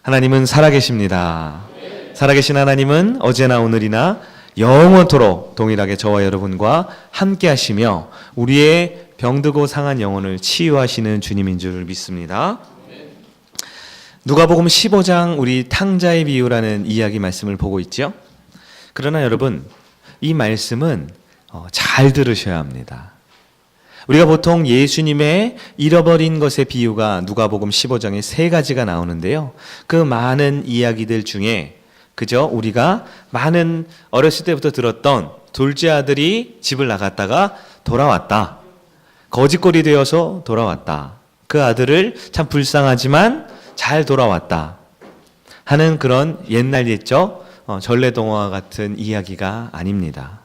하나님은 살아계십니다. 살아계신 하나님은 어제나 오늘이나 영원토록 동일하게 저와 여러분과 함께 하시며 우리의 병들고 상한 영혼을 치유하시는 주님인 줄 믿습니다. 누가복음 15장 우리 탕자의 비유라는 이야기 말씀을 보고 있죠. 그러나 여러분, 이 말씀은 잘 들으셔야 합니다. 우리가 보통 예수님의 잃어버린 것의 비유가 누가복음 15장에 3가지가 나오는데요. 그 많은 이야기들 중에 그저 우리가 많은 어렸을 때부터 들었던 둘째 아들이 집을 나갔다가 돌아왔다. 거짓골이 되어서 돌아왔다. 그 아들을 참 불쌍하지만 잘 돌아왔다 하는 그런 옛날 옛적 전래동화 같은 이야기가 아닙니다.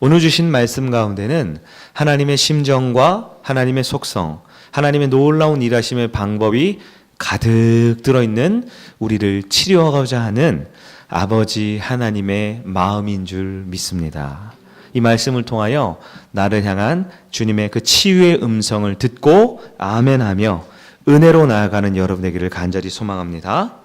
오늘 주신 말씀 가운데는 하나님의 심정과 하나님의 속성, 하나님의 놀라운 일하심의 방법이 가득 들어있는 우리를 치료하고자 하는 아버지 하나님의 마음인 줄 믿습니다. 이 말씀을 통하여 나를 향한 주님의 그 치유의 음성을 듣고 아멘하며 은혜로 나아가는 여러분 되기를 간절히 소망합니다.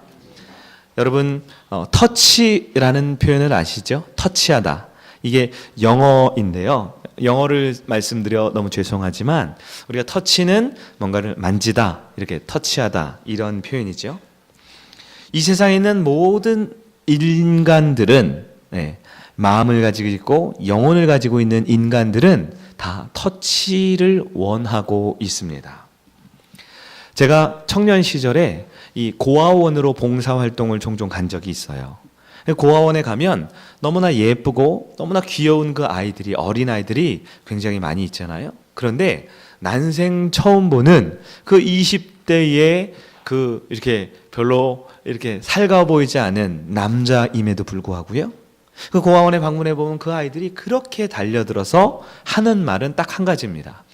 여러분, 터치라는 표현을 아시죠? 터치하다. 이게 영어인데요. 영어를 말씀드려 너무 죄송하지만 우리가 터치는 뭔가를 만지다, 이렇게 터치하다 이런 표현이죠. 이 세상에 있는 모든 인간들은 마음을 가지고 있고 영혼을 가지고 있는 인간들은 다 터치를 원하고 있습니다. 제가 청년 시절에 이 고아원으로 봉사활동을 종종 간 적이 있어요. 고아원에 가면 너무나 예쁘고 너무나 귀여운 그 아이들이, 어린아이들이 굉장히 많이 있잖아요. 그런데 난생 처음 보는 그 20대의 그 이렇게 별로 이렇게 살가워 보이지 않은 남자임에도 불구하고요. 그 고아원에 방문해 보면 그 아이들이 그렇게 달려들어서 하는 말은 딱 한 가지입니다.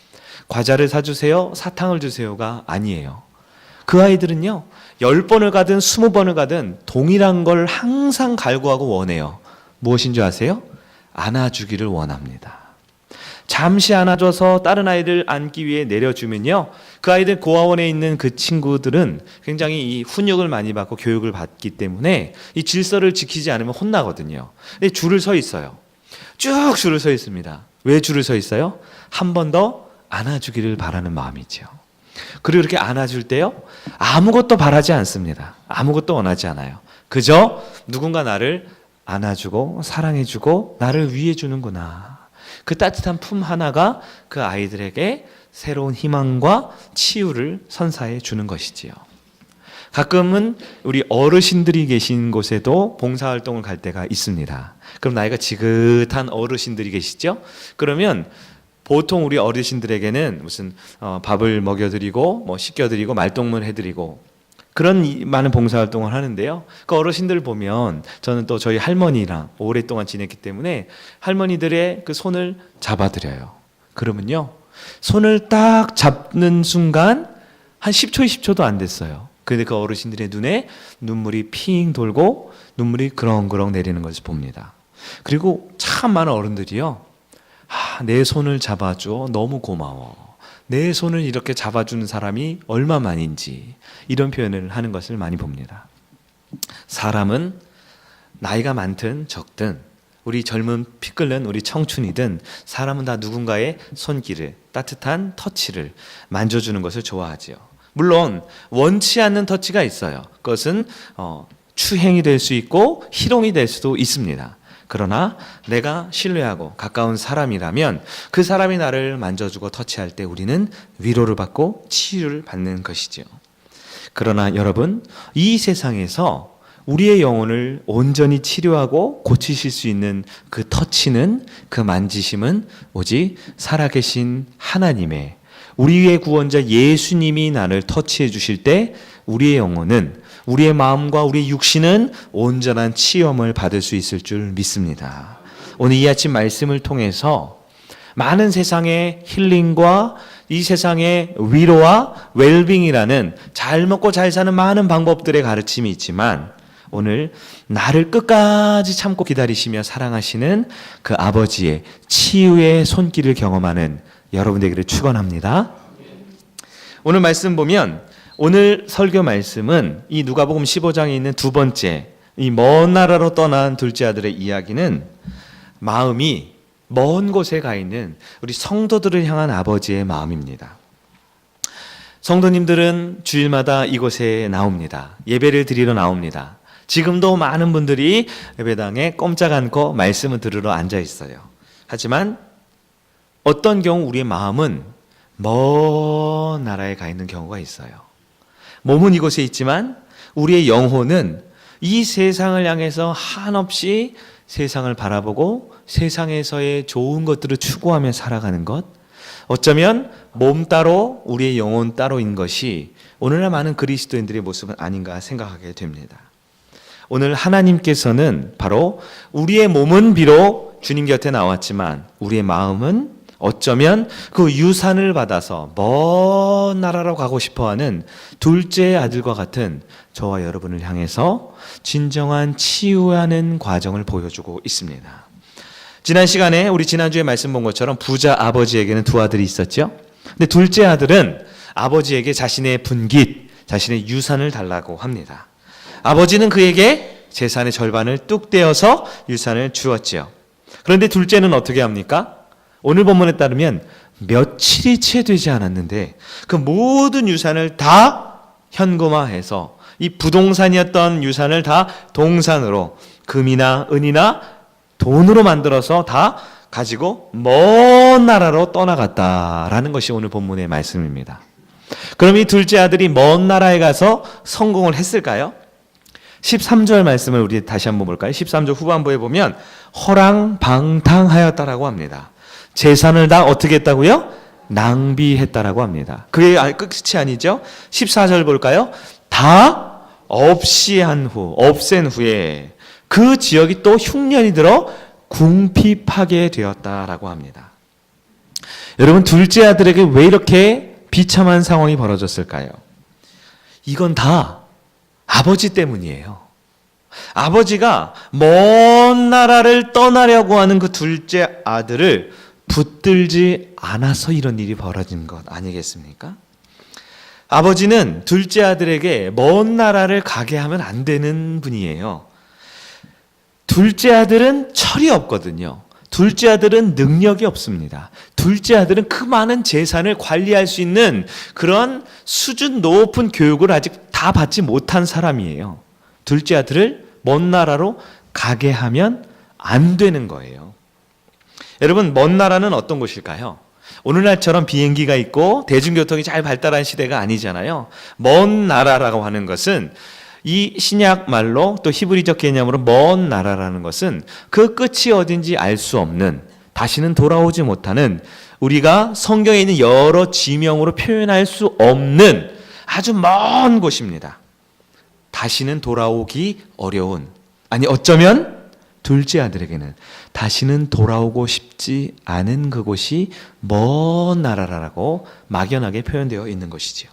과자를 사주세요, 사탕을 주세요가 아니에요. 그 아이들은요, 10번을 가든 20번을 가든 동일한 걸 항상 갈구하고 원해요. 무엇인 줄 아세요? 안아주기를 원합니다. 잠시 안아줘서 다른 아이들 안기 위해 내려주면요, 그 아이들 고아원에 있는 그 친구들은 굉장히 이 훈육을 많이 받고 교육을 받기 때문에 이 질서를 지키지 않으면 혼나거든요. 근데 줄을 서 있어요. 쭉 줄을 서 있습니다. 왜 줄을 서 있어요? 한 번 더 안아주기를 바라는 마음이죠. 그리고 이렇게 안아줄 때요, 아무것도 바라지 않습니다. 아무것도 원하지 않아요. 그저 누군가 나를 안아주고 사랑해주고 나를 위해주는구나. 그 따뜻한 품 하나가 그 아이들에게 새로운 희망과 치유를 선사해 주는 것이지요. 가끔은 우리 어르신들이 계신 곳에도 봉사활동을 갈 때가 있습니다. 그럼 나이가 지긋한 어르신들이 계시죠? 그러면 보통 우리 어르신들에게는 무슨 밥을 먹여드리고 뭐 씻겨드리고 말동무를 해드리고 그런 많은 봉사활동을 하는데요. 그 어르신들 보면 저는 또 저희 할머니랑 오랫동안 지냈기 때문에 할머니들의 그 손을 잡아드려요. 그러면요, 손을 딱 잡는 순간 한 10초, 20초도 안 됐어요. 그런데 그 어르신들의 눈에 눈물이 핑 돌고 눈물이 그렁그렁 내리는 것을 봅니다. 그리고 참 많은 어른들이요, 내 손을 잡아줘, 너무 고마워. 내 손을 이렇게 잡아주는 사람이 얼마만인지 이런 표현을 하는 것을 많이 봅니다. 사람은 나이가 많든 적든 우리 젊은 피 끓는 우리 청춘이든 사람은 다 누군가의 손길을, 따뜻한 터치를 만져주는 것을 좋아하지요. 물론 원치 않는 터치가 있어요. 그것은 추행이 될 수 있고 희롱이 될 수도 있습니다. 그러나 내가 신뢰하고 가까운 사람이라면 그 사람이 나를 만져주고 터치할 때 우리는 위로를 받고 치유를 받는 것이죠. 그러나 여러분, 이 세상에서 우리의 영혼을 온전히 치료하고 고치실 수 있는 그 터치는, 그 만지심은 오직 살아계신 하나님의, 우리의 구원자 예수님이 나를 터치해 주실 때 우리의 영혼은, 우리의 마음과 우리의 육신은 온전한 치유를 받을 수 있을 줄 믿습니다. 오늘 이 아침 말씀을 통해서 많은 세상의 힐링과 이 세상의 위로와 웰빙이라는 잘 먹고 잘 사는 많은 방법들의 가르침이 있지만 오늘 나를 끝까지 참고 기다리시며 사랑하시는 그 아버지의 치유의 손길을 경험하는 여러분 되기를 축원합니다. 오늘 말씀 보면 오늘 설교 말씀은 이 누가복음 15장에 있는 두 번째 이 먼 나라로 떠난 둘째 아들의 이야기는 마음이 먼 곳에 가 있는 우리 성도들을 향한 아버지의 마음입니다. 성도님들은 주일마다 이곳에 나옵니다. 예배를 드리러 나옵니다. 지금도 많은 분들이 예배당에 꼼짝 않고 말씀을 들으러 앉아 있어요. 하지만 어떤 경우 우리의 마음은 먼 나라에 가 있는 경우가 있어요. 몸은 이곳에 있지만 우리의 영혼은 이 세상을 향해서 한없이 세상을 바라보고 세상에서의 좋은 것들을 추구하며 살아가는 것, 어쩌면 몸 따로 우리의 영혼 따로인 것이 오늘날 많은 그리스도인들의 모습은 아닌가 생각하게 됩니다. 오늘 하나님께서는 바로 우리의 몸은 비록 주님 곁에 나왔지만 우리의 마음은 어쩌면 그 유산을 받아서 먼 나라로 가고 싶어하는 둘째 아들과 같은 저와 여러분을 향해서 진정한 치유하는 과정을 보여주고 있습니다. 지난 시간에 우리 지난주에 말씀 본 것처럼 부자 아버지에게는 두 아들이 있었죠. 근데 둘째 아들은 아버지에게 자신의 분깃, 자신의 유산을 달라고 합니다. 아버지는 그에게 재산의 절반을 뚝 떼어서 유산을 주었지요. 그런데 둘째는 어떻게 합니까? 오늘 본문에 따르면 며칠이 채 되지 않았는데 그 모든 유산을 다 현금화해서 이 부동산이었던 유산을 다 동산으로 금이나 은이나 돈으로 만들어서 다 가지고 먼 나라로 떠나갔다라는 것이 오늘 본문의 말씀입니다. 그럼 이 둘째 아들이 먼 나라에 가서 성공을 했을까요? 13절 말씀을 우리 다시 한번 볼까요? 13절 후반부에 보면 허랑방탕하였다라고 합니다. 재산을 다 어떻게 했다고요? 낭비했다라고 합니다. 그게 끝이 아니죠? 14절 볼까요? 다 없앤 후에 그 지역이 또 흉년이 들어 궁핍하게 되었다라고 합니다. 여러분, 둘째 아들에게 왜 이렇게 비참한 상황이 벌어졌을까요? 이건 다 아버지 때문이에요. 아버지가 먼 나라를 떠나려고 하는 그 둘째 아들을 붙들지 않아서 이런 일이 벌어진 것 아니겠습니까? 아버지는 둘째 아들에게 먼 나라를 가게 하면 안 되는 분이에요. 둘째 아들은 철이 없거든요. 둘째 아들은 능력이 없습니다. 둘째 아들은 그 많은 재산을 관리할 수 있는 그런 수준 높은 교육을 아직 다 받지 못한 사람이에요. 둘째 아들을 먼 나라로 가게 하면 안 되는 거예요. 여러분, 먼 나라는 어떤 곳일까요? 오늘날처럼 비행기가 있고 대중교통이 잘 발달한 시대가 아니잖아요. 먼 나라라고 하는 것은 이 신약 말로 또 히브리적 개념으로 먼 나라라는 것은 그 끝이 어딘지 알 수 없는, 다시는 돌아오지 못하는, 우리가 성경에 있는 여러 지명으로 표현할 수 없는 아주 먼 곳입니다. 다시는 돌아오기 어려운, 아니 어쩌면 둘째 아들에게는 다시는 돌아오고 싶지 않은 그곳이 먼 나라라고 막연하게 표현되어 있는 것이지요.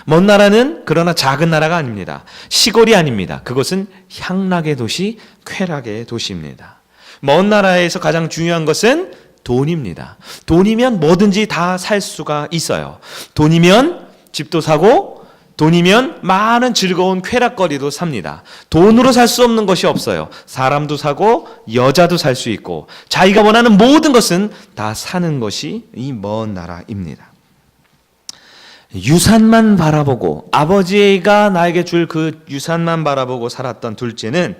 먼 나라는 그러나 작은 나라가 아닙니다. 시골이 아닙니다. 그것은 향락의 도시, 쾌락의 도시입니다. 먼 나라에서 가장 중요한 것은 돈입니다. 돈이면 뭐든지 다 살 수가 있어요. 돈이면 집도 사고, 돈이면 많은 즐거운 쾌락거리도 삽니다. 돈으로 살 수 없는 것이 없어요. 사람도 사고 여자도 살 수 있고 자기가 원하는 모든 것은 다 사는 것이 이 먼 나라입니다. 유산만 바라보고, 아버지가 나에게 줄 그 유산만 바라보고 살았던 둘째는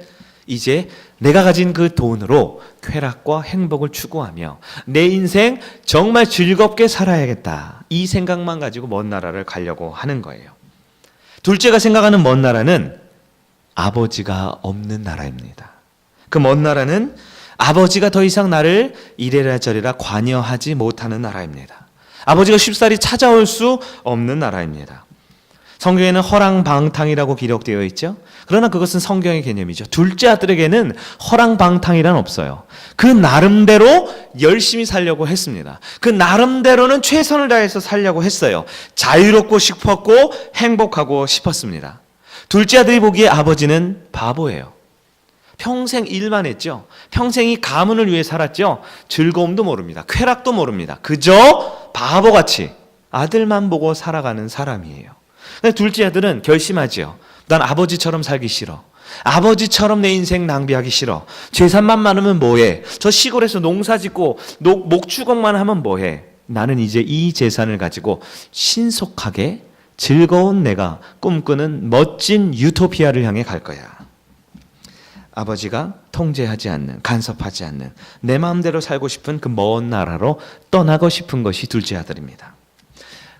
이제 내가 가진 그 돈으로 쾌락과 행복을 추구하며 내 인생 정말 즐겁게 살아야겠다, 이 생각만 가지고 먼 나라를 가려고 하는 거예요. 둘째가 생각하는 먼 나라는 아버지가 없는 나라입니다. 그 먼 나라는 아버지가 더 이상 나를 이래라 저래라 관여하지 못하는 나라입니다. 아버지가 쉽사리 찾아올 수 없는 나라입니다. 성경에는 허랑방탕이라고 기록되어 있죠. 그러나 그것은 성경의 개념이죠. 둘째 아들에게는 허랑방탕이란 없어요. 그 나름대로 열심히 살려고 했습니다. 그 나름대로는 최선을 다해서 살려고 했어요. 자유롭고 싶었고 행복하고 싶었습니다. 둘째 아들이 보기에 아버지는 바보예요. 평생 일만 했죠. 평생이 가문을 위해 살았죠. 즐거움도 모릅니다. 쾌락도 모릅니다. 그저 바보같이 아들만 보고 살아가는 사람이에요. 근데 둘째 아들은 결심하지요. 난 아버지처럼 살기 싫어. 아버지처럼 내 인생 낭비하기 싫어. 재산만 많으면 뭐해? 저 시골에서 농사 짓고 목축업만 하면 뭐해? 나는 이제 이 재산을 가지고 신속하게 즐거운 내가 꿈꾸는 멋진 유토피아를 향해 갈 거야. 아버지가 통제하지 않는, 간섭하지 않는 내 마음대로 살고 싶은 그 먼 나라로 떠나고 싶은 것이 둘째 아들입니다.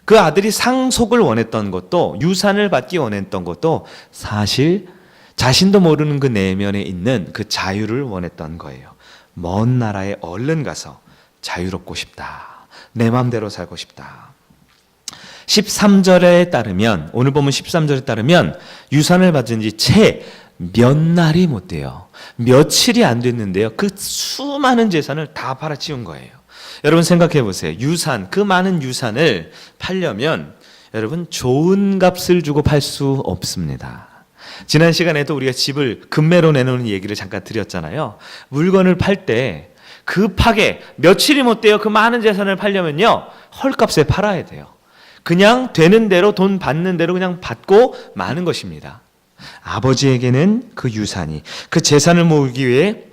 그 아들이 상속을 원했던 것도, 유산을 받기 원했던 것도 사실 자신도 모르는 그 내면에 있는 그 자유를 원했던 거예요. 먼 나라에 얼른 가서 자유롭고 싶다. 내 마음대로 살고 싶다. 13절에 따르면, 오늘 보면 13절에 따르면 유산을 받은 지 채 몇 날이 못 돼요. 며칠이 안 됐는데요. 그 수많은 재산을 다 팔아치운 거예요. 여러분 생각해 보세요. 유산, 그 많은 유산을 팔려면 여러분 좋은 값을 주고 팔 수 없습니다. 지난 시간에도 우리가 집을 금매로 내놓는 얘기를 잠깐 드렸잖아요. 물건을 팔 때 급하게 며칠이 못 돼요. 그 많은 재산을 팔려면요, 헐값에 팔아야 돼요. 그냥 되는 대로, 돈 받는 대로 그냥 받고 마는 것입니다. 아버지에게는 그 유산이, 그 재산을 모으기 위해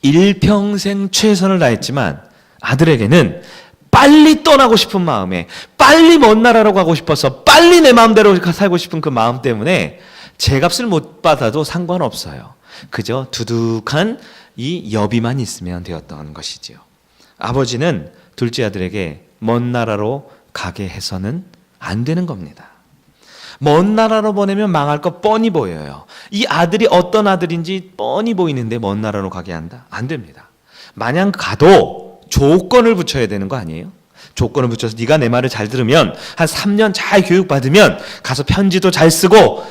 일평생 최선을 다했지만 아들에게는 빨리 떠나고 싶은 마음에, 빨리 먼 나라로 가고 싶어서 빨리 내 마음대로 살고 싶은 그 마음 때문에 제값을 못 받아도 상관없어요. 그저 두둑한 이 여비만 있으면 되었던 것이지요. 아버지는 둘째 아들에게 먼 나라로 가게 해서는 안 되는 겁니다. 먼 나라로 보내면 망할 거 뻔히 보여요. 이 아들이 어떤 아들인지 뻔히 보이는데 먼 나라로 가게 한다? 안 됩니다. 마냥 가도 조건을 붙여야 되는 거 아니에요? 조건을 붙여서 네가 내 말을 잘 들으면, 한 3년 잘 교육받으면 가서 편지도 잘 쓰고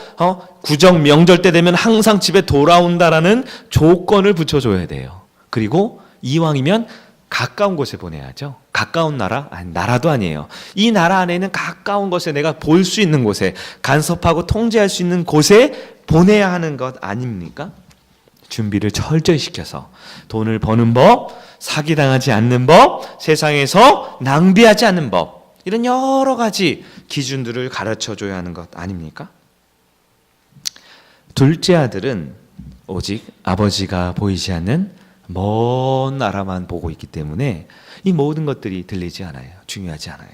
구정 명절 때 되면 항상 집에 돌아온다라는 조건을 붙여줘야 돼요. 그리고 이왕이면 가까운 곳에 보내야죠. 가까운 나라? 아니, 나라도 아니에요. 이 나라 안에 있는 가까운 곳에, 내가 볼 수 있는 곳에, 간섭하고 통제할 수 있는 곳에 보내야 하는 것 아닙니까? 준비를 철저히 시켜서 돈을 버는 법, 사기당하지 않는 법, 세상에서 낭비하지 않는 법, 이런 여러 가지 기준들을 가르쳐줘야 하는 것 아닙니까? 둘째 아들은 오직 아버지가 보이지 않는 먼 나라만 보고 있기 때문에 이 모든 것들이 들리지 않아요. 중요하지 않아요.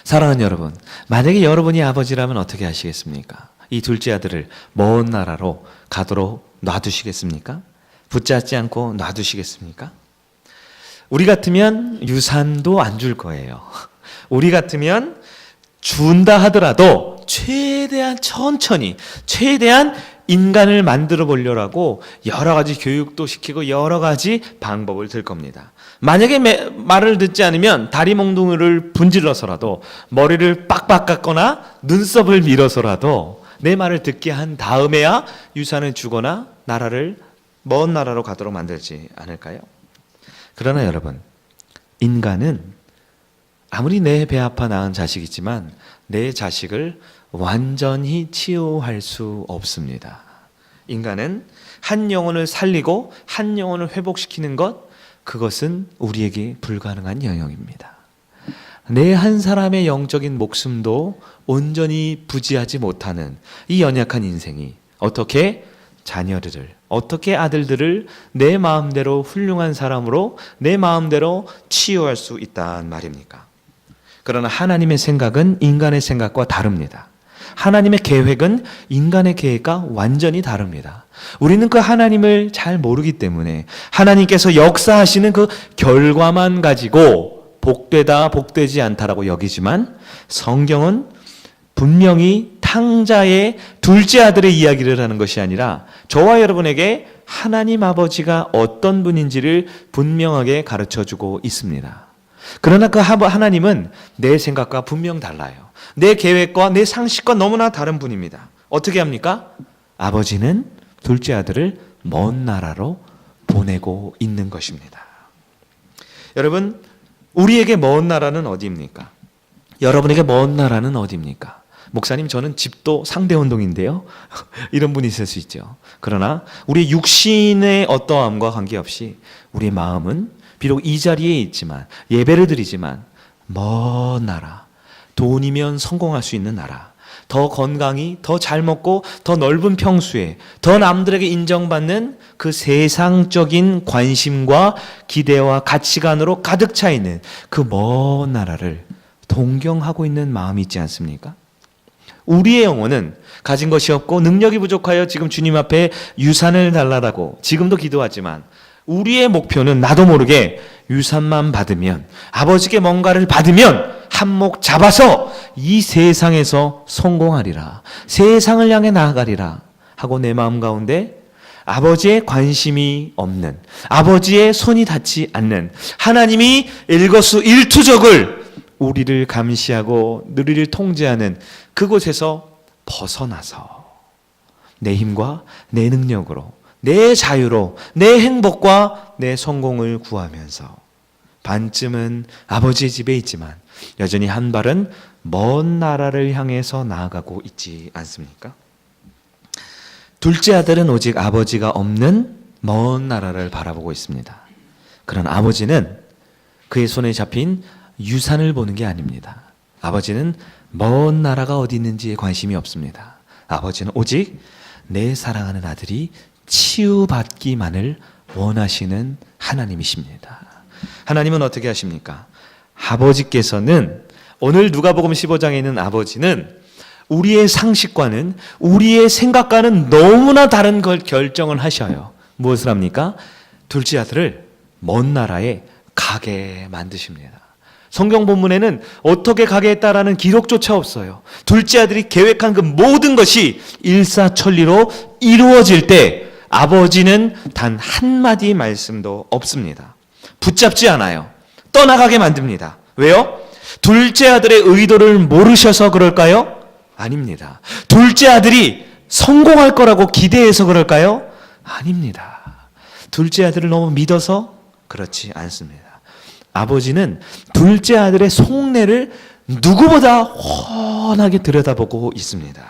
사랑하는 여러분, 만약에 여러분이 아버지라면 어떻게 하시겠습니까? 이 둘째 아들을 먼 나라로 가도록 놔두시겠습니까? 붙잡지 않고 놔두시겠습니까? 우리 같으면 유산도 안 줄 거예요. 우리 같으면 준다 하더라도 최대한 천천히, 최대한 인간을 만들어 보려고 여러 가지 교육도 시키고 여러 가지 방법을 들 겁니다. 만약에 말을 듣지 않으면 다리 몽둥이를 분질러서라도, 머리를 빡빡 깎거나 눈썹을 밀어서라도 내 말을 듣게 한 다음에야 유산을 주거나 나라를, 먼 나라로 가도록 만들지 않을까요? 그러나 여러분, 인간은 아무리 내 배 아파 낳은 자식이지만 내 자식을 완전히 치유할 수 없습니다. 인간은 한 영혼을 살리고 한 영혼을 회복시키는 것, 그것은 우리에게 불가능한 영역입니다. 내 한 사람의 영적인 목숨도 온전히 부지하지 못하는 이 연약한 인생이 어떻게 자녀들을, 어떻게 아들들을 내 마음대로 훌륭한 사람으로, 내 마음대로 치유할 수 있단 말입니까? 그러나 하나님의 생각은 인간의 생각과 다릅니다. 하나님의 계획은 인간의 계획과 완전히 다릅니다. 우리는 그 하나님을 잘 모르기 때문에 하나님께서 역사하시는 그 결과만 가지고 복되다, 복되지 않다라고 여기지만, 성경은 분명히 탕자의 둘째 아들의 이야기를 하는 것이 아니라 저와 여러분에게 하나님 아버지가 어떤 분인지를 분명하게 가르쳐주고 있습니다. 그러나 그 하나님은 내 생각과 분명 달라요. 내 계획과 내 상식과 너무나 다른 분입니다. 어떻게 합니까? 아버지는 둘째 아들을 먼 나라로 보내고 있는 것입니다. 여러분, 우리에게 먼 나라는 어디입니까? 여러분에게 먼 나라는 어디입니까? 목사님, 저는 집도 상대운동인데요. 이런 분이 있을 수 있죠. 그러나 우리 육신의 어떠함과 관계없이 우리의 마음은 비록 이 자리에 있지만, 예배를 드리지만 먼 나라, 돈이면 성공할 수 있는 나라, 더 건강히, 더 잘 먹고, 더 넓은 평수에, 더 남들에게 인정받는 그 세상적인 관심과 기대와 가치관으로 가득 차 있는 그 먼 나라를 동경하고 있는 마음이 있지 않습니까? 우리의 영혼은 가진 것이 없고 능력이 부족하여 지금 주님 앞에 유산을 달라고 지금도 기도하지만, 우리의 목표는 나도 모르게 유산만 받으면, 아버지께 뭔가를 받으면 한몫 잡아서 이 세상에서 성공하리라, 세상을 향해 나아가리라 하고 내 마음 가운데 아버지의 관심이 없는, 아버지의 손이 닿지 않는, 하나님이 일거수일투족을 우리를 감시하고 우리를 통제하는 그곳에서 벗어나서 내 힘과 내 능력으로, 내 자유로 내 행복과 내 성공을 구하면서 반쯤은 아버지의 집에 있지만 여전히 한 발은 먼 나라를 향해서 나아가고 있지 않습니까? 둘째 아들은 오직 아버지가 없는 먼 나라를 바라보고 있습니다. 그런 아버지는 그의 손에 잡힌 유산을 보는 게 아닙니다. 아버지는 먼 나라가 어디 있는지에 관심이 없습니다. 아버지는 오직 내 사랑하는 아들이 치유받기만을 원하시는 하나님이십니다. 하나님은 어떻게 하십니까? 아버지께서는, 오늘 누가복음 15장에 있는 아버지는 우리의 상식과는, 우리의 생각과는 너무나 다른 걸 결정을 하셔요. 무엇을 합니까? 둘째 아들을 먼 나라에 가게 만드십니다. 성경 본문에는 어떻게 가게 했다라는 기록조차 없어요. 둘째 아들이 계획한 그 모든 것이 일사천리로 이루어질 때 아버지는 단 한마디 말씀도 없습니다. 붙잡지 않아요. 떠나가게 만듭니다. 왜요? 둘째 아들의 의도를 모르셔서 그럴까요? 아닙니다. 둘째 아들이 성공할 거라고 기대해서 그럴까요? 아닙니다. 둘째 아들을 너무 믿어서 그렇지 않습니다. 아버지는 둘째 아들의 속내를 누구보다 훤하게 들여다보고 있습니다.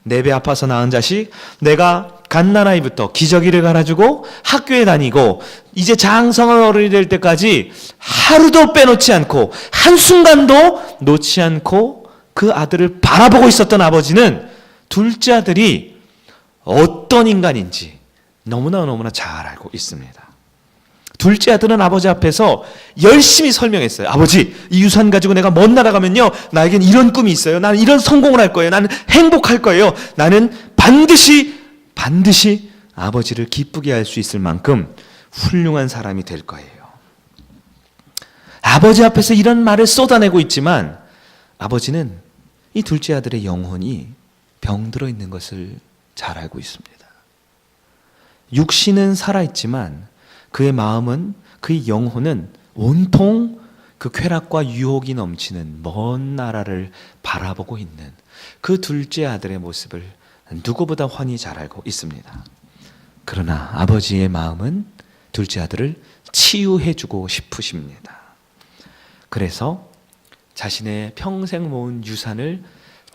내 배 아파서 낳은 자식, 내가 갓난아이부터 기저귀를 갈아주고 학교에 다니고 이제 장성한 어른이 될 때까지 하루도 빼놓지 않고 한순간도 놓지 않고 그 아들을 바라보고 있었던 아버지는 둘째 아들이 어떤 인간인지 너무나 잘 알고 있습니다. 둘째 아들은 아버지 앞에서 열심히 설명했어요. 아버지, 이 유산 가지고 내가 먼 나라 가면요, 나에겐 이런 꿈이 있어요. 나는 이런 성공을 할 거예요. 나는 행복할 거예요. 나는 반드시 아버지를 기쁘게 할 수 있을 만큼 훌륭한 사람이 될 거예요. 아버지 앞에서 이런 말을 쏟아내고 있지만 아버지는 이 둘째 아들의 영혼이 병들어 있는 것을 잘 알고 있습니다. 육신은 살아있지만 그의 마음은, 그의 영혼은 온통 그 쾌락과 유혹이 넘치는 먼 나라를 바라보고 있는 그 둘째 아들의 모습을 누구보다 훤히 잘 알고 있습니다. 그러나 아버지의 마음은 둘째 아들을 치유해주고 싶으십니다. 그래서 자신의 평생 모은 유산을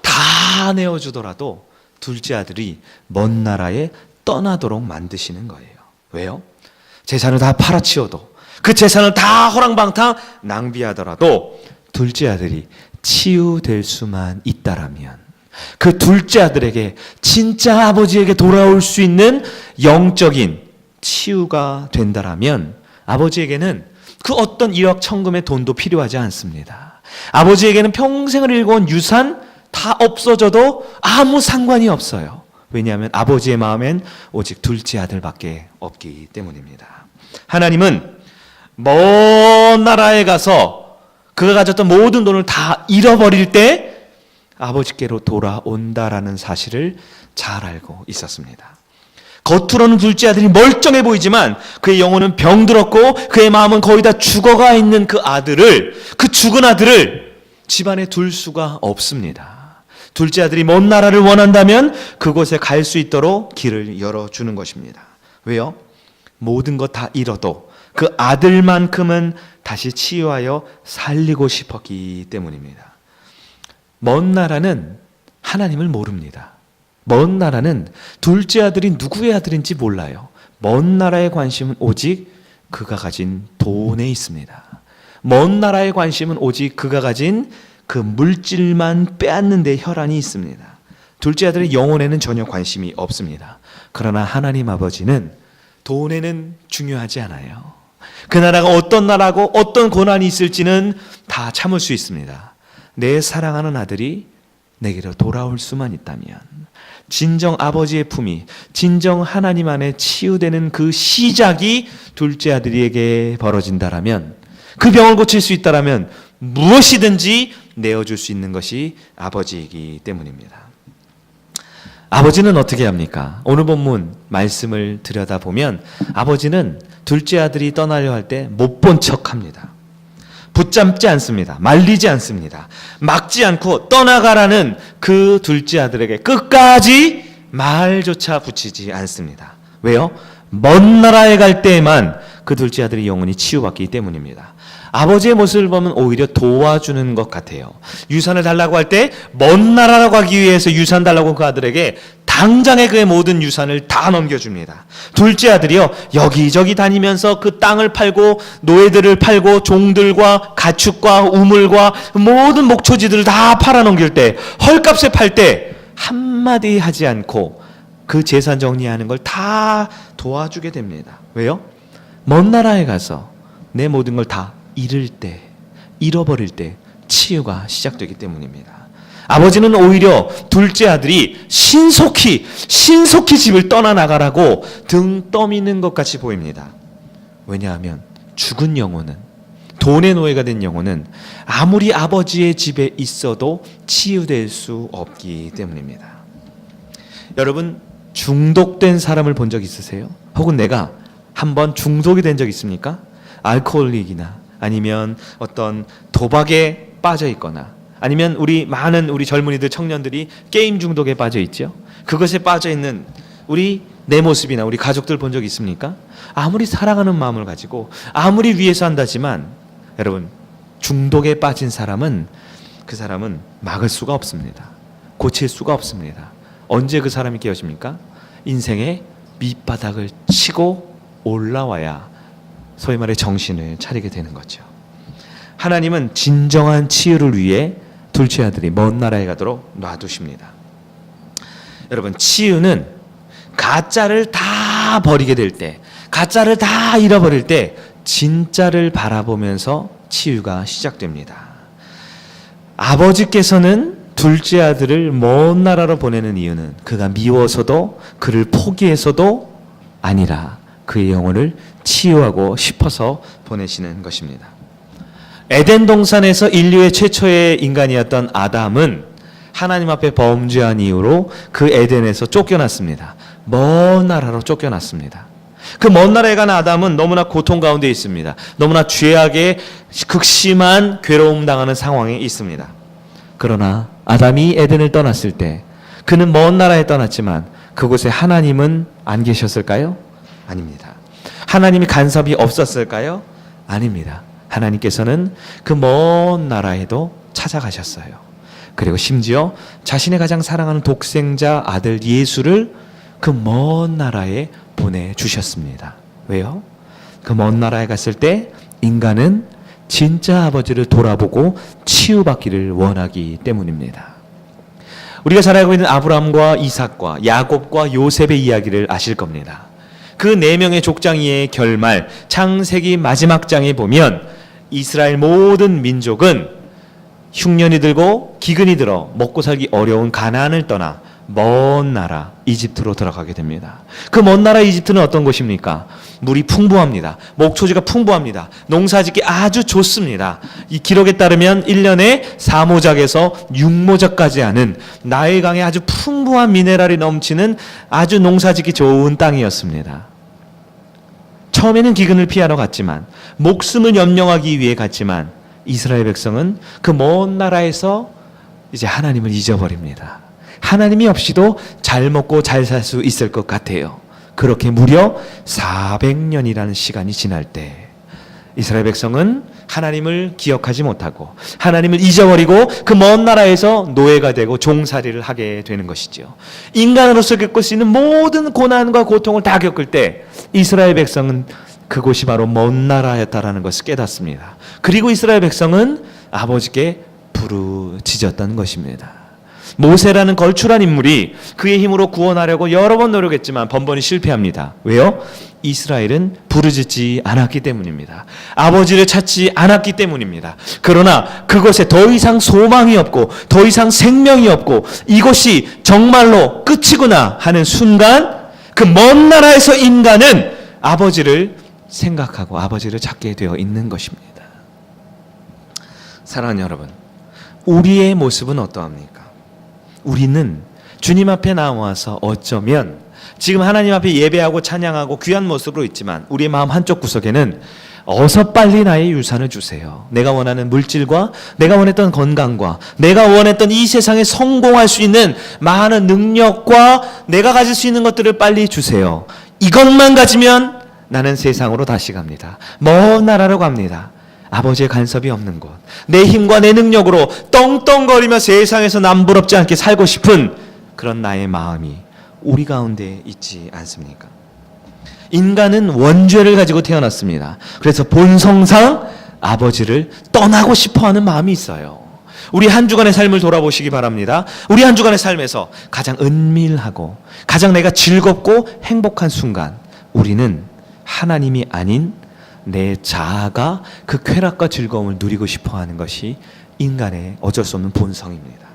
다 내어주더라도 둘째 아들이 먼 나라에 떠나도록 만드시는 거예요. 왜요? 재산을 다 팔아치워도, 그 재산을 다 호랑방탕 낭비하더라도 둘째 아들이 치유될 수만 있다라면, 그 둘째 아들에게 진짜 아버지에게 돌아올 수 있는 영적인 치유가 된다라면 아버지에게는 그 어떤 1억 천금의 돈도 필요하지 않습니다. 아버지에게는 평생을 일궈온 유산 다 없어져도 아무 상관이 없어요. 왜냐하면 아버지의 마음엔 오직 둘째 아들밖에 없기 때문입니다. 하나님은 먼 나라에 가서 그가 가졌던 모든 돈을 다 잃어버릴 때 아버지께로 돌아온다라는 사실을 잘 알고 있었습니다. 겉으로는 둘째 아들이 멀쩡해 보이지만 그의 영혼은 병들었고 그의 마음은 거의 다 죽어가 있는 그 죽은 아들을 집안에 둘 수가 없습니다. 둘째 아들이 먼 나라를 원한다면 그곳에 갈 수 있도록 길을 열어주는 것입니다. 왜요? 모든 것 다 잃어도 그 아들만큼은 다시 치유하여 살리고 싶었기 때문입니다. 먼 나라는 하나님을 모릅니다. 먼 나라는 둘째 아들이 누구의 아들인지 몰라요. 먼 나라의 관심은 오직 그가 가진 돈에 있습니다. 먼 나라의 관심은 오직 그가 가진 그 물질만 빼앗는 데 혈안이 있습니다. 둘째 아들의 영혼에는 전혀 관심이 없습니다. 그러나 하나님 아버지는 돈에는 중요하지 않아요. 그 나라가 어떤 나라고 어떤 고난이 있을지는 다 참을 수 있습니다. 내 사랑하는 아들이 내게로 돌아올 수만 있다면, 진정 아버지의 품이, 진정 하나님 안에 치유되는 그 시작이 둘째 아들에게 벌어진다라면, 그 병을 고칠 수 있다라면 무엇이든지 내어줄 수 있는 것이 아버지이기 때문입니다. 아버지는 어떻게 합니까? 오늘 본문 말씀을 들여다보면 아버지는 둘째 아들이 떠나려 할 때 못 본 척합니다. 붙잡지 않습니다. 말리지 않습니다. 막지 않고 떠나가라는 그 둘째 아들에게 끝까지 말조차 붙이지 않습니다. 왜요? 먼 나라에 갈 때에만 그 둘째 아들의 영혼이 치유받기 때문입니다. 아버지의 모습을 보면 오히려 도와주는 것 같아요. 유산을 달라고 할 때 먼 나라로 가기 위해서 유산 달라고 그 아들에게 당장에 그의 모든 유산을 다 넘겨줍니다. 둘째 아들이요, 여기저기 다니면서 그 땅을 팔고 노예들을 팔고 종들과 가축과 우물과 모든 목초지들을 다 팔아 넘길 때, 헐값에 팔 때 한마디 하지 않고 그 재산 정리하는 걸 다 도와주게 됩니다. 왜요? 먼 나라에 가서 내 모든 걸 다 잃을 때, 잃어버릴 때 치유가 시작되기 때문입니다. 아버지는 오히려 둘째 아들이 신속히 집을 떠나나가라고 등 떠미는 것 같이 보입니다. 왜냐하면 죽은 영혼은, 돈의 노예가 된 영혼은 아무리 아버지의 집에 있어도 치유될 수 없기 때문입니다. 여러분, 중독된 사람을 본 적 있으세요? 혹은 내가 한번 중독이 된 적 있습니까? 알코올릭이나 아니면 어떤 도박에 빠져 있거나, 아니면 많은 우리 젊은이들, 청년들이 게임 중독에 빠져 있죠. 그것에 빠져 있는 내 모습이나 우리 가족들 본 적 있습니까? 아무리 사랑하는 마음을 가지고 아무리 위해서 한다지만, 여러분, 중독에 빠진 사람은, 그 사람은 막을 수가 없습니다. 고칠 수가 없습니다. 언제 그 사람이 깨어집니까? 인생의 밑바닥을 치고 올라와야 소위 말해 정신을 차리게 되는 거죠. 하나님은 진정한 치유를 위해 둘째 아들이 먼 나라에 가도록 놔두십니다. 여러분, 치유는 가짜를 다 버리게 될 때, 가짜를 다 잃어버릴 때 진짜를 바라보면서 치유가 시작됩니다. 아버지께서는 둘째 아들을 먼 나라로 보내는 이유는 그가 미워서도 그를 포기해서도 아니라 그의 영혼을 치유하고 싶어서 보내시는 것입니다. 에덴 동산에서 인류의 최초의 인간이었던 아담은 하나님 앞에 범죄한 이유로 그 에덴에서 쫓겨났습니다. 먼 나라로 쫓겨났습니다. 그 먼 나라에 간 아담은 너무나 고통 가운데 있습니다. 너무나 죄악에 극심한 괴로움 당하는 상황에 있습니다. 그러나 아담이 에덴을 떠났을 때 그는 먼 나라에 떠났지만 그곳에 하나님은 안 계셨을까요? 아닙니다. 하나님이 간섭이 없었을까요? 아닙니다. 하나님께서는 그 먼 나라에도 찾아가셨어요. 그리고 심지어 자신의 가장 사랑하는 독생자 아들 예수를 그 먼 나라에 보내주셨습니다. 왜요? 그 먼 나라에 갔을 때 인간은 진짜 아버지를 돌아보고 치유받기를 원하기 때문입니다. 우리가 잘 알고 있는 아브라함과 이삭과 야곱과 요셉의 이야기를 아실 겁니다. 그 4명의 족장이의 결말, 창세기 마지막 장에 보면 이스라엘 모든 민족은 흉년이 들고 기근이 들어 먹고 살기 어려운 가나안을 떠나 먼 나라 이집트로 들어가게 됩니다. 그 먼 나라 이집트는 어떤 곳입니까? 물이 풍부합니다. 목초지가 풍부합니다. 농사짓기 아주 좋습니다. 이 기록에 따르면 1년에 4모작에서 6모작까지 하는 나일강에 아주 풍부한 미네랄이 넘치는 아주 농사짓기 좋은 땅이었습니다. 처음에는 기근을 피하러 갔지만, 목숨을 염려하기 위해 갔지만, 이스라엘 백성은 그 먼 나라에서 이제 하나님을 잊어버립니다. 하나님이 없이도 잘 먹고 잘 살 수 있을 것 같아요. 그렇게 무려 400년이라는 시간이 지날 때 이스라엘 백성은 하나님을 기억하지 못하고 하나님을 잊어버리고 그 먼 나라에서 노예가 되고 종살이를 하게 되는 것이죠. 인간으로서 겪을 수 있는 모든 고난과 고통을 다 겪을 때 이스라엘 백성은 그곳이 바로 먼 나라였다라는 것을 깨닫습니다. 그리고 이스라엘 백성은 아버지께 부르짖었던 것입니다. 모세라는 걸출한 인물이 그의 힘으로 구원하려고 여러 번 노력했지만 번번이 실패합니다. 왜요? 이스라엘은 부르짖지 않았기 때문입니다. 아버지를 찾지 않았기 때문입니다. 그러나 그곳에 더 이상 소망이 없고 더 이상 생명이 없고 이곳이 정말로 끝이구나 하는 순간 그 먼 나라에서 인간은 아버지를 생각하고 아버지를 찾게 되어 있는 것입니다. 사랑하는 여러분, 우리의 모습은 어떠합니까? 우리는 주님 앞에 나와서 어쩌면 지금 하나님 앞에 예배하고 찬양하고 귀한 모습으로 있지만 우리의 마음 한쪽 구석에는 어서 빨리 나의 유산을 주세요. 내가 원하는 물질과 내가 원했던 건강과 내가 원했던 이 세상에 성공할 수 있는 많은 능력과 내가 가질 수 있는 것들을 빨리 주세요. 이것만 가지면 나는 세상으로 다시 갑니다. 먼 나라로 갑니다. 아버지의 간섭이 없는 곳, 내 힘과 내 능력으로 떵떵거리며 세상에서 남부럽지 않게 살고 싶은 그런 나의 마음이 우리 가운데 있지 않습니까? 인간은 원죄를 가지고 태어났습니다. 그래서 본성상 아버지를 떠나고 싶어하는 마음이 있어요. 우리 한 주간의 삶을 돌아보시기 바랍니다. 우리 한 주간의 삶에서 가장 은밀하고 가장 내가 즐겁고 행복한 순간, 우리는 하나님이 아닌 내 자아가 그 쾌락과 즐거움을 누리고 싶어하는 것이 인간의 어쩔 수 없는 본성입니다.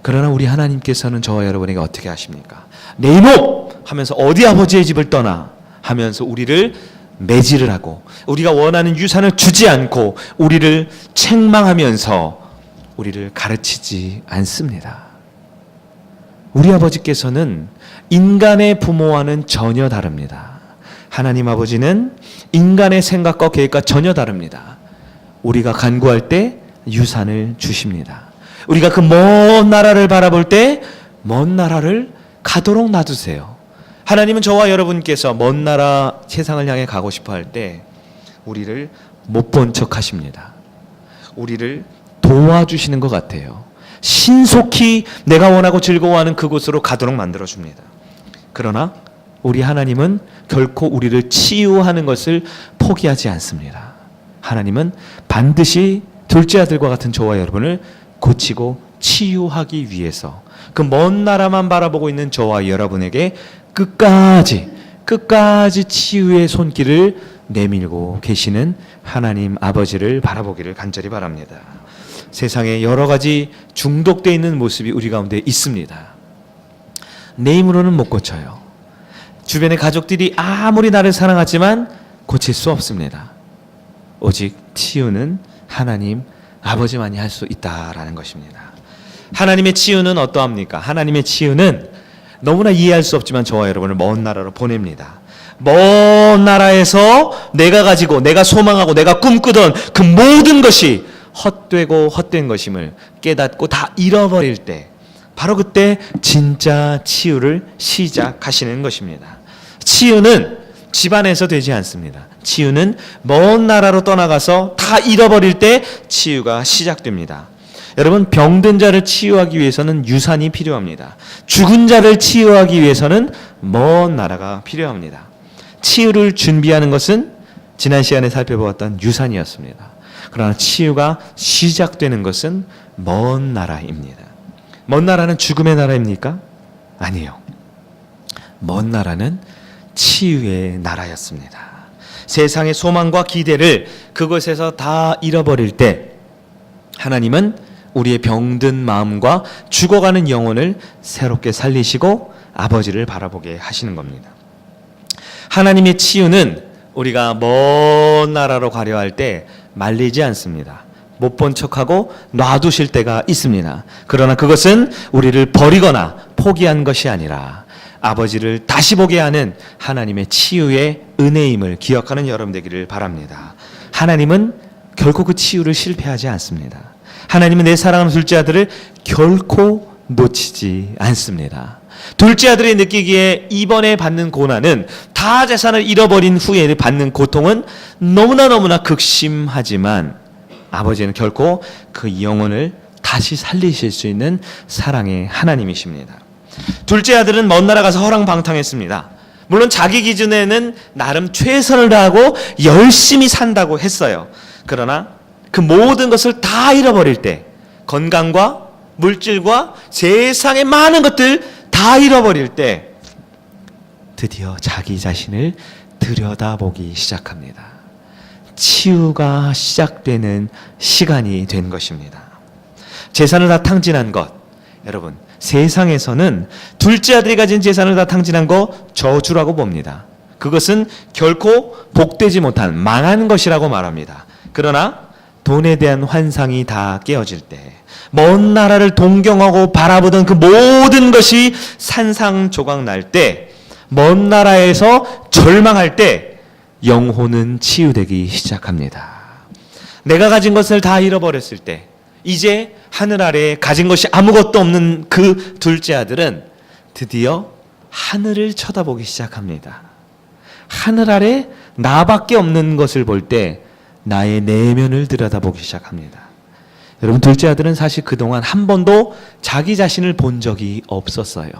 그러나 우리 하나님께서는 저와 여러분에게 어떻게 하십니까? 내 이놈! 하면서 어디 아버지의 집을 떠나 하면서 우리를 매질을 하고 우리가 원하는 유산을 주지 않고 우리를 책망하면서 우리를 가르치지 않습니다. 우리 아버지께서는 인간의 부모와는 전혀 다릅니다. 하나님 아버지는 인간의 생각과 계획과 전혀 다릅니다. 우리가 간구할 때 유산을 주십니다. 우리가 그 먼 나라를 바라볼 때 먼 나라를 가도록 놔두세요. 하나님은 저와 여러분께서 먼 나라 세상을 향해 가고 싶어 할 때 우리를 못 본 척 하십니다. 우리를 도와주시는 것 같아요. 신속히 내가 원하고 즐거워하는 그곳으로 가도록 만들어줍니다. 그러나 우리 하나님은 결코 우리를 치유하는 것을 포기하지 않습니다. 하나님은 반드시 둘째 아들과 같은 저와 여러분을 고치고 치유하기 위해서 그 먼 나라만 바라보고 있는 저와 여러분에게 끝까지 치유의 손길을 내밀고 계시는 하나님 아버지를 바라보기를 간절히 바랍니다. 세상에 여러 가지 중독되어 있는 모습이 우리 가운데 있습니다. 내 힘으로는 못 고쳐요. 주변의 가족들이 아무리 나를 사랑하지만 고칠 수 없습니다. 오직 치유는 하나님 아버지만이 할 수 있다라는 것입니다. 하나님의 치유는 어떠합니까? 하나님의 치유는 너무나 이해할 수 없지만 저와 여러분을 먼 나라로 보냅니다. 먼 나라에서 내가 가지고 내가 소망하고 내가 꿈꾸던 그 모든 것이 헛되고 헛된 것임을 깨닫고 다 잃어버릴 때 바로 그때 진짜 치유를 시작하시는 것입니다. 치유는 집안에서 되지 않습니다. 치유는 먼 나라로 떠나가서 다 잃어버릴 때 치유가 시작됩니다. 여러분, 병든 자를 치유하기 위해서는 유산이 필요합니다. 죽은 자를 치유하기 위해서는 먼 나라가 필요합니다. 치유를 준비하는 것은 지난 시간에 살펴보았던 유산이었습니다. 그러나 치유가 시작되는 것은 먼 나라입니다. 먼 나라는 죽음의 나라입니까? 아니요. 먼 나라는 치유의 나라였습니다. 세상의 소망과 기대를 그것에서 다 잃어버릴 때 하나님은 우리의 병든 마음과 죽어가는 영혼을 새롭게 살리시고 아버지를 바라보게 하시는 겁니다. 하나님의 치유는 우리가 먼 나라로 가려 할 때 말리지 않습니다. 못 본 척하고 놔두실 때가 있습니다. 그러나 그것은 우리를 버리거나 포기한 것이 아니라 아버지를 다시 보게 하는 하나님의 치유의 은혜임을 기억하는 여러분 되기를 바랍니다. 하나님은 결코 그 치유를 실패하지 않습니다. 하나님은 내 사랑하는 둘째 아들을 결코 놓치지 않습니다. 둘째 아들이 느끼기에 이번에 받는 고난은 다 재산을 잃어버린 후에 받는 고통은 너무나 극심하지만 아버지는 결코 그 영혼을 다시 살리실 수 있는 사랑의 하나님이십니다. 둘째 아들은 먼 나라 가서 허랑방탕했습니다. 물론 자기 기준에는 나름 최선을 다하고 열심히 산다고 했어요. 그러나 그 모든 것을 다 잃어버릴 때, 건강과 물질과 세상의 많은 것들 다 잃어버릴 때 드디어 자기 자신을 들여다보기 시작합니다. 치유가 시작되는 시간이 된 것입니다. 재산을 다 탕진한 것, 여러분 세상에서는 둘째 아들이 가진 재산을 다 탕진한 거 저주라고 봅니다. 그것은 결코 복되지 못한 망한 것이라고 말합니다. 그러나 돈에 대한 환상이 다 깨어질 때, 먼 나라를 동경하고 바라보던 그 모든 것이 산산조각 날 때, 먼 나라에서 절망할 때 영혼은 치유되기 시작합니다. 내가 가진 것을 다 잃어버렸을 때, 이제 하늘 아래에 가진 것이 아무것도 없는 그 둘째 아들은 드디어 하늘을 쳐다보기 시작합니다. 하늘 아래 나밖에 없는 것을 볼 때 나의 내면을 들여다보기 시작합니다. 여러분, 둘째 아들은 사실 그동안 한 번도 자기 자신을 본 적이 없었어요.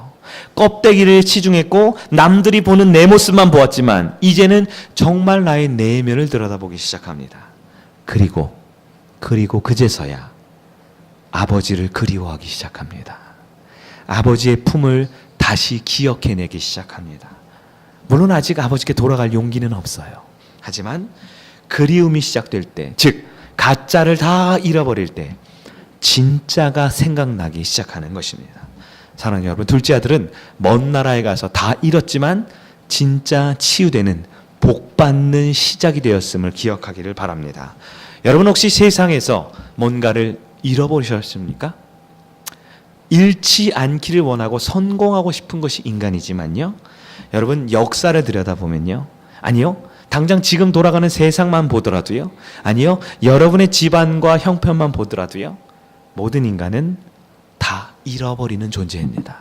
껍데기를 치중했고 남들이 보는 내 모습만 보았지만 이제는 정말 나의 내면을 들여다보기 시작합니다. 그리고 그제서야 아버지를 그리워하기 시작합니다. 아버지의 품을 다시 기억해내기 시작합니다. 물론 아직 아버지께 돌아갈 용기는 없어요. 하지만 그리움이 시작될 때, 즉 가짜를 다 잃어버릴 때 진짜가 생각나기 시작하는 것입니다. 사랑하는 여러분, 둘째 아들은 먼 나라에 가서 다 잃었지만 진짜 치유되는 복받는 시작이 되었음을 기억하기를 바랍니다. 여러분, 혹시 세상에서 뭔가를 잃어버리셨습니까? 잃지 않기를 원하고 성공하고 싶은 것이 인간이지만요, 여러분 역사를 들여다보면요, 아니요 당장 지금 돌아가는 세상만 보더라도요, 아니요 여러분의 집안과 형편만 보더라도요, 모든 인간은 다 잃어버리는 존재입니다.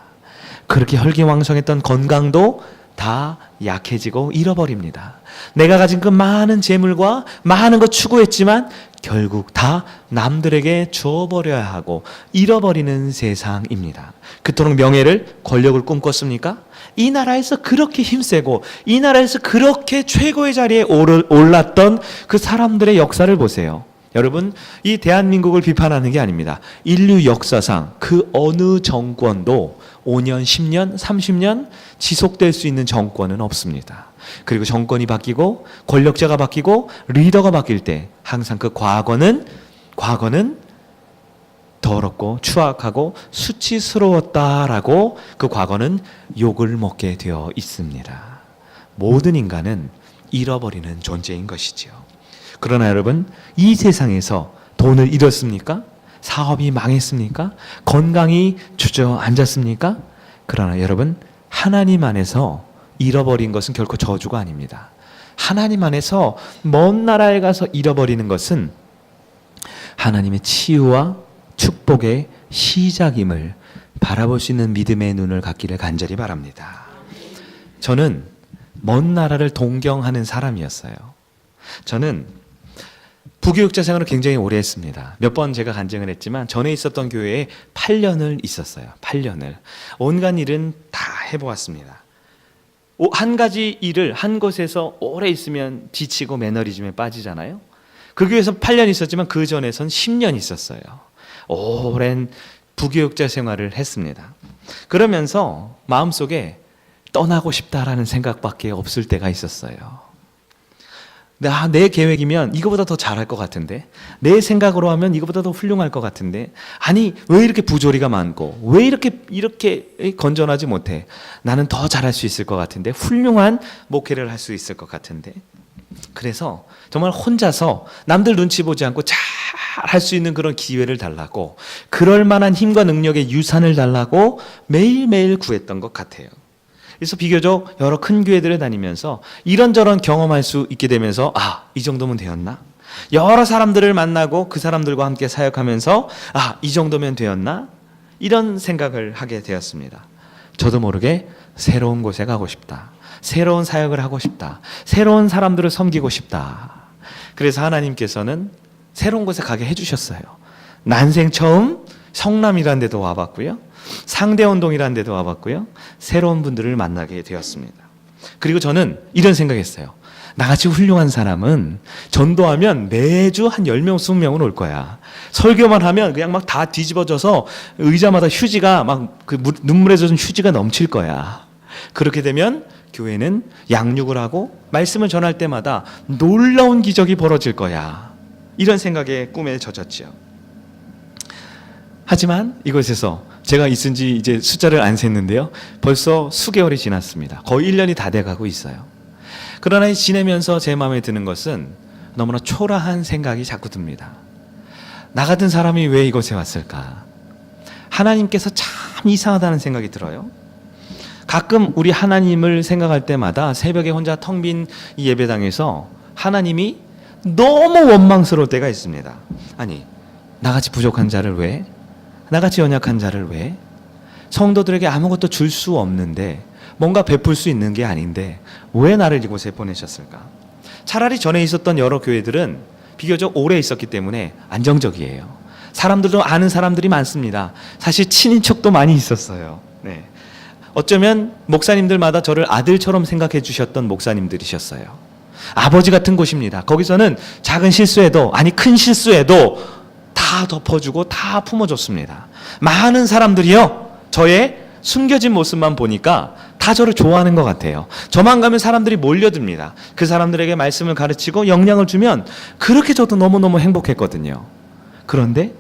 그렇게 혈기왕성했던 건강도 다 약해지고 잃어버립니다. 내가 가진 그 많은 재물과 많은 것 추구했지만 결국 다 남들에게 줘버려야 하고 잃어버리는 세상입니다. 그토록 명예를, 권력을 꿈꿨습니까? 이 나라에서 그렇게 힘세고 이 나라에서 그렇게 최고의 자리에 올랐던 그 사람들의 역사를 보세요. 여러분, 이 대한민국을 비판하는 게 아닙니다. 인류 역사상 그 어느 정권도 5년, 10년, 30년 지속될 수 있는 정권은 없습니다. 그리고 정권이 바뀌고 권력자가 바뀌고 리더가 바뀔 때 항상 그 과거는 더럽고 추악하고 수치스러웠다라고 그 과거는 욕을 먹게 되어 있습니다. 모든 인간은 잃어버리는 존재인 것이죠. 그러나 여러분, 이 세상에서 돈을 잃었습니까? 사업이 망했습니까? 건강이 주저앉았습니까? 그러나 여러분, 하나님 안에서 잃어버린 것은 결코 저주가 아닙니다. 하나님 안에서 먼 나라에 가서 잃어버리는 것은 하나님의 치유와 축복의 시작임을 바라볼 수 있는 믿음의 눈을 갖기를 간절히 바랍니다. 저는 먼 나라를 동경하는 사람이었어요. 저는 부교육자 생활을 굉장히 오래 했습니다. 몇 번 제가 간증을 했지만 전에 있었던 교회에 8년을 있었어요. 8년을. 온갖 일은 다 해보았습니다. 한 가지 일을 한 곳에서 오래 있으면 지치고 매너리즘에 빠지잖아요. 그 교회에서 8년 있었지만 그 전에선 10년 있었어요. 오랜 부교육자 생활을 했습니다. 그러면서 마음속에 떠나고 싶다라는 생각밖에 없을 때가 있었어요. 내 계획이면 이거보다 더 잘할 것 같은데, 내 생각으로 하면 이거보다 더 훌륭할 것 같은데, 아니 왜 이렇게 부조리가 많고 왜 이렇게 건전하지 못해? 나는 더 잘할 수 있을 것 같은데, 훌륭한 목회를 할 수 있을 것 같은데. 그래서 정말 혼자서 남들 눈치 보지 않고 잘 할 수 있는 그런 기회를 달라고, 그럴 만한 힘과 능력의 유산을 달라고 매일매일 구했던 것 같아요. 그래서 비교적 여러 큰 교회들을 다니면서 이런저런 경험할 수 있게 되면서, 이 정도면 되었나? 여러 사람들을 만나고 그 사람들과 함께 사역하면서 이 정도면 되었나? 이런 생각을 하게 되었습니다. 저도 모르게 새로운 곳에 가고 싶다. 새로운 사역을 하고 싶다. 새로운 사람들을 섬기고 싶다. 그래서 하나님께서는 새로운 곳에 가게 해주셨어요. 난생 처음 성남이라는 데도 와봤고요, 상대원동이라는 데도 와봤고요, 새로운 분들을 만나게 되었습니다. 그리고 저는 이런 생각했어요. 나같이 훌륭한 사람은 전도하면 매주 한 10명, 20명은 올 거야. 설교만 하면 그냥 막 다 뒤집어져서 의자마다 휴지가 막 그 눈물에 젖은 휴지가 넘칠 거야. 그렇게 되면 교회는 양육을 하고 말씀을 전할 때마다 놀라운 기적이 벌어질 거야. 이런 생각에 꿈에 젖었지요. 하지만 이곳에서 제가 있은 지 이제 숫자를 안 셌는데요. 벌써 수개월이 지났습니다. 거의 1년이 다 돼가고 있어요. 그러나 지내면서 제 마음에 드는 것은 너무나 초라한 생각이 자꾸 듭니다. 나 같은 사람이 왜 이곳에 왔을까? 하나님께서 참 이상하다는 생각이 들어요. 가끔 우리 하나님을 생각할 때마다 새벽에 혼자 텅 빈 이 예배당에서 하나님이 너무 원망스러울 때가 있습니다. 아니, 나같이 부족한 자를 왜? 나같이 연약한 자를 왜? 성도들에게 아무것도 줄 수 없는데, 뭔가 베풀 수 있는 게 아닌데 왜 나를 이곳에 보내셨을까? 차라리 전에 있었던 여러 교회들은 비교적 오래 있었기 때문에 안정적이에요. 사람들도 아는 사람들이 많습니다. 사실 친인척도 많이 있었어요. 네. 어쩌면 목사님들마다 저를 아들처럼 생각해 주셨던 목사님들이셨어요. 아버지 같은 곳입니다. 거기서는 작은 실수에도, 아니 큰 실수에도 다 덮어주고 다 품어줬습니다. 많은 사람들이요, 저의 숨겨진 모습만 보니까 다 저를 좋아하는 것 같아요. 저만 가면 사람들이 몰려듭니다. 그 사람들에게 말씀을 가르치고 영향을 주면 그렇게 저도 너무너무 행복했거든요. 그런데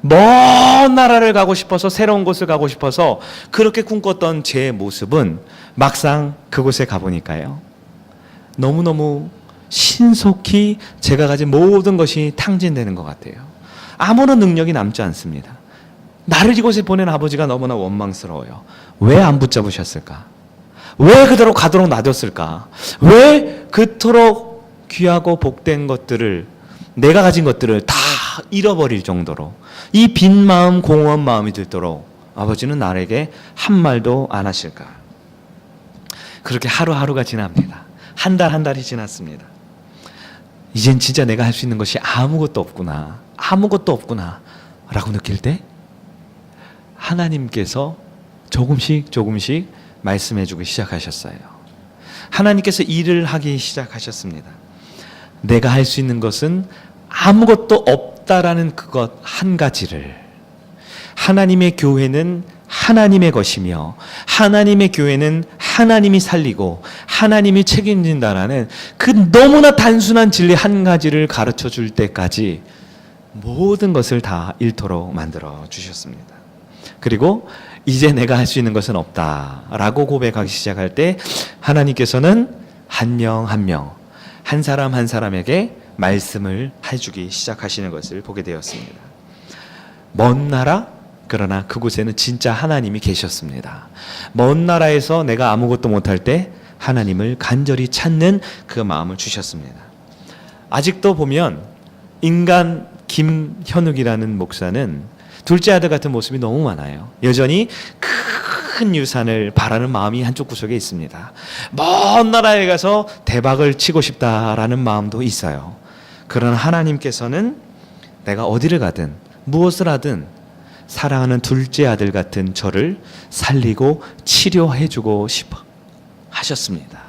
먼 나라를 가고 싶어서, 새로운 곳을 가고 싶어서 그렇게 꿈꿨던 제 모습은 막상 그곳에 가보니까요, 너무너무 신속히 제가 가진 모든 것이 탕진되는 것 같아요. 아무런 능력이 남지 않습니다. 나를 이곳에 보낸 아버지가 너무나 원망스러워요. 왜 안 붙잡으셨을까? 왜 그대로 가도록 놔뒀을까? 왜 그토록 귀하고 복된 것들을, 내가 가진 것들을 다 잃어버릴 정도로 이 빈 마음, 공허한 마음이 들도록 아버지는 나에게 한 말도 안 하실까? 그렇게 하루하루가 지납니다. 한 달 한 달이 지났습니다. 이젠 진짜 내가 할 수 있는 것이 아무것도 없구나 라고 느낄 때 하나님께서 조금씩 말씀해 주기 시작하셨어요. 하나님께서 일을 하기 시작하셨습니다. 내가 할 수 있는 것은 아무것도 없다라는 그것 한 가지를, 하나님의 교회는 하나님의 것이며 하나님의 교회는 하나님이 살리고 하나님이 책임진다라는 그 너무나 단순한 진리 한 가지를 가르쳐 줄 때까지 모든 것을 다 잃도록 만들어 주셨습니다. 그리고 이제 내가 할 수 있는 것은 없다라고 고백하기 시작할 때 하나님께서는 한 명 한 명, 한 사람 한 사람에게 말씀을 해주기 시작하시는 것을 보게 되었습니다. 먼 나라, 그러나 그곳에는 진짜 하나님이 계셨습니다. 먼 나라에서 내가 아무것도 못할 때 하나님을 간절히 찾는 그 마음을 주셨습니다. 아직도 보면 인간 김현욱이라는 목사는 둘째 아들 같은 모습이 너무 많아요. 여전히 큰 유산을 바라는 마음이 한쪽 구석에 있습니다. 먼 나라에 가서 대박을 치고 싶다라는 마음도 있어요. 그러나 하나님께서는 내가 어디를 가든 무엇을 하든 사랑하는 둘째 아들 같은 저를 살리고 치료해주고 싶어 하셨습니다.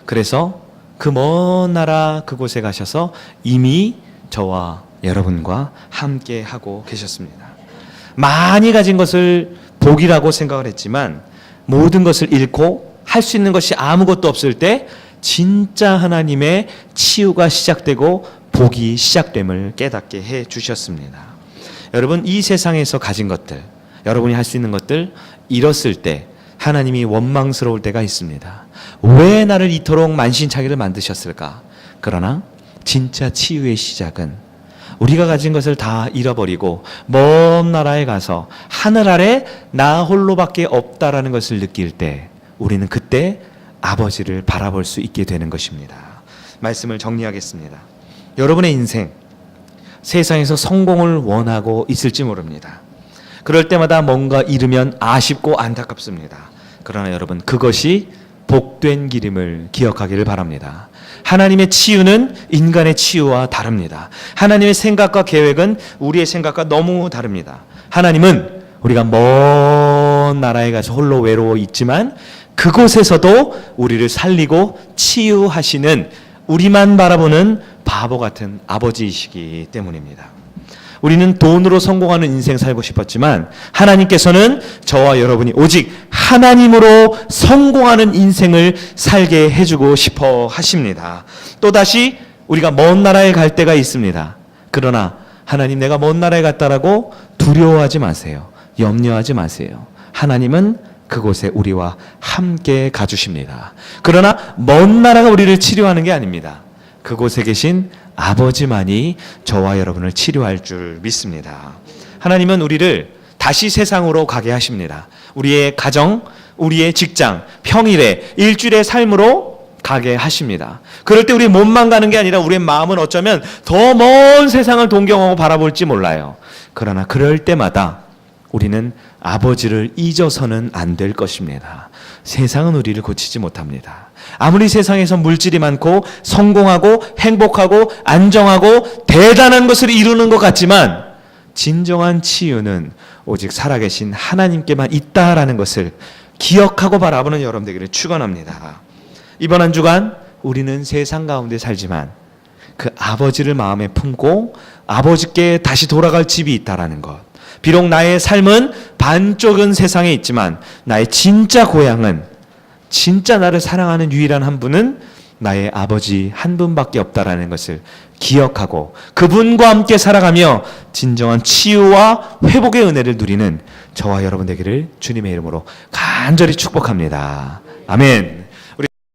그래서 그 먼 나라 그곳에 가셔서 이미 저와 여러분과 함께 하고 계셨습니다. 많이 가진 것을 복이라고 생각을 했지만 모든 것을 잃고 할 수 있는 것이 아무것도 없을 때 진짜 하나님의 치유가 시작되고 복이 시작됨을 깨닫게 해 주셨습니다. 여러분, 이 세상에서 가진 것들, 여러분이 할 수 있는 것들 잃었을 때 하나님이 원망스러울 때가 있습니다. 왜 나를 이토록 만신창이를 만드셨을까? 그러나 진짜 치유의 시작은 우리가 가진 것을 다 잃어버리고 먼 나라에 가서 하늘 아래 나 홀로밖에 없다라는 것을 느낄 때 우리는 그때 아버지를 바라볼 수 있게 되는 것입니다. 말씀을 정리하겠습니다. 여러분의 인생, 세상에서 성공을 원하고 있을지 모릅니다. 그럴 때마다 뭔가 잃으면 아쉽고 안타깝습니다. 그러나 여러분, 그것이 복된 길임을 기억하기를 바랍니다. 하나님의 치유는 인간의 치유와 다릅니다. 하나님의 생각과 계획은 우리의 생각과 너무 다릅니다. 하나님은 우리가 먼 나라에 가서 홀로 외로워 있지만 그곳에서도 우리를 살리고 치유하시는, 우리만 바라보는 바보 같은 아버지이시기 때문입니다. 우리는 돈으로 성공하는 인생 살고 싶었지만 하나님께서는 저와 여러분이 오직 하나님으로 성공하는 인생을 살게 해주고 싶어 하십니다. 또다시 우리가 먼 나라에 갈 때가 있습니다. 그러나 하나님, 내가 먼 나라에 갔다라고 두려워하지 마세요. 염려하지 마세요. 하나님은 그곳에 우리와 함께 가주십니다. 그러나 먼 나라가 우리를 치료하는 게 아닙니다. 그곳에 계신 아버지만이 저와 여러분을 치료할 줄 믿습니다. 하나님은 우리를 다시 세상으로 가게 하십니다. 우리의 가정, 우리의 직장, 평일에, 일주일의 삶으로 가게 하십니다. 그럴 때 우리 몸만 가는 게 아니라 우리의 마음은 어쩌면 더 먼 세상을 동경하고 바라볼지 몰라요. 그러나 그럴 때마다 우리는 아버지를 잊어서는 안 될 것입니다. 세상은 우리를 고치지 못합니다. 아무리 세상에서 물질이 많고 성공하고 행복하고 안정하고 대단한 것을 이루는 것 같지만 진정한 치유는 오직 살아계신 하나님께만 있다라는 것을 기억하고 바라보는 여러분 되기를 축원합니다. 이번 한 주간 우리는 세상 가운데 살지만 그 아버지를 마음에 품고 아버지께 다시 돌아갈 집이 있다라는 것. 비록 나의 삶은 반쪽은 세상에 있지만 나의 진짜 고향은, 진짜 나를 사랑하는 유일한 한 분은 나의 아버지 한 분밖에 없다라는 것을 기억하고 그분과 함께 살아가며 진정한 치유와 회복의 은혜를 누리는 저와 여러분 되기를 주님의 이름으로 간절히 축복합니다. 아멘.